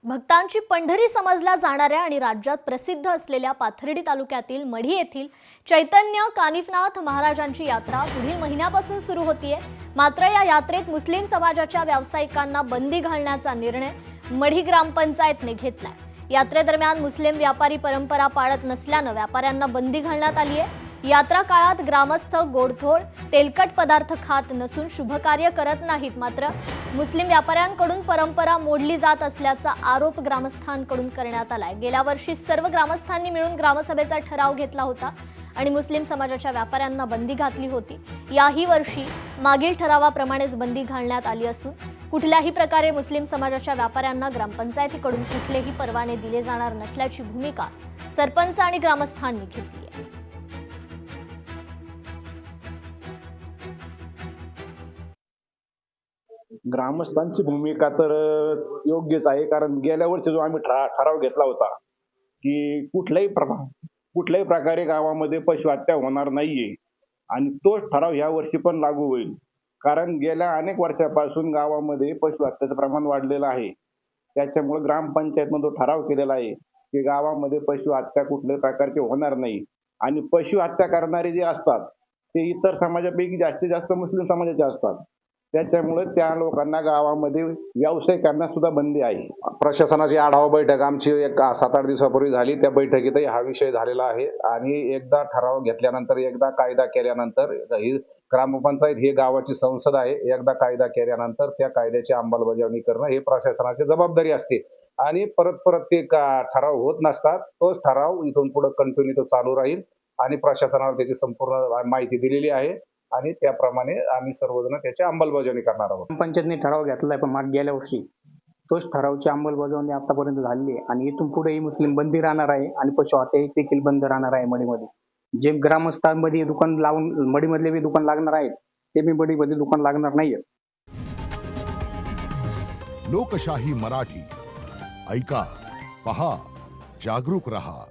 भक्तांची पंढरी समजल्या जाणाऱ्या आणि राज्यात प्रसिद्ध असलेल्या पाथर्डी तालुक्यातील मढी येथील चैतन्य कानिफनाथ महाराजांची यात्रा पुढील महिन्यापासून सुरू होतीये। मात्र या यात्रेत मुस्लिम समाजाच्या व्यावसायिकांना बंदी घालण्याचा निर्णय मढी ग्रामपंचायतने घेतलाय। यात्रेदरम्यान मुस्लिम व्यापारी परंपरा पाळत नसल्याने व्यापाऱ्यांना बंदी घालण्यात आली आहे। यात्रा काळात ग्रामस्थ गोडधोड तेलकट पदार्थ खात नसून शुभकार्य करत नाहीत। मात्र मुस्लिम व्यापाऱ्यांकडून परंपरा मोडली जात असल्याचा आरोप ग्रामस्थांकडून करण्यात आलाय। गेल्या वर्षी सर्व ग्रामस्थांनी मिळून ग्रामसभेचा ठराव घेतला होता आणि मुस्लिम समाजाच्या व्यापाऱ्यांना बंदी घातली होती। याही वर्षी मागील ठरावाप्रमाणेच बंदी घालण्यात आली असून कुठल्याही प्रकारे मुस्लिम समाजाच्या व्यापाऱ्यांना ग्रामपंचायतीकडून कुठलेही परवाने दिले जाणार नसल्याची भूमिका सरपंच आणि ग्रामस्थांनी घेतली आहे। ग्रामस्थांची भूमिका तर योग्यच आहे, कारण गेल्या वर्षी जो आम्ही ठराव घेतला होता की कुठल्याही प्रकारे गावामध्ये पशुहत्या होणार नाहीये आणि तोच ठराव ह्या वर्षी पण लागू होईल। कारण गेल्या अनेक वर्षापासून गावामध्ये पशुहत्याचं प्रमाण वाढलेलं आहे। त्याच्यामुळे ग्रामपंचायतनं जो ठराव केलेला आहे की गावामध्ये पशुहत्या कुठल्याही प्रकारची होणार नाही आणि पशुहत्या करणारे जे असतात ते इतर समाजापैकी जास्तीत जास्त मुस्लिम समाजाचे असतात। त्याच्यामुळे त्या लोकांना गावामध्ये व्यवसाय करण्यास सुद्धा बंदी आहे। प्रशासनाची आढावा बैठक आमची एक 7-8 दिवसापूर्वी झाली। त्या बैठकीतही हा विषय झालेला आहे आणि एकदा ठराव घेतल्यानंतर, एकदा कायदा केल्यानंतर, ही ग्रामपंचायत ही गावाची संसद आहे, एकदा कायदा केल्यानंतर त्या कायद्याची अंमलबजावणी करणं ही प्रशासनाची जबाबदारी असते आणि परत ते ठराव होत नसतात। तोच ठराव इथून पुढे कंटिन्यू तो चालू राहील आणि प्रशासनाला त्याची संपूर्ण माहिती दिलेली आहे आणि त्याप्रमाणे आम्ही सर्वजण त्याची अंमलबजावणी करणार आहोत। पंचायतने ठराव घेतलाय, पण गेल्या वर्षी तोच ठरावची अंमलबजावणी आतापर्यंत झाली आहे आणि इथून पुढेही मुस्लिम बंदी राहणार आहे आणि पशुहत्या देखील बंद राहणार आहे। मडीमध्ये जे ग्रामस्थांमध्ये दुकान लावून मडीमधले बी दुकान लागणार आहेत ते बी मडीमध्ये दुकान लागणार नाहीये। लोकशाही मराठी ऐका, पहा, जागरूक रहा।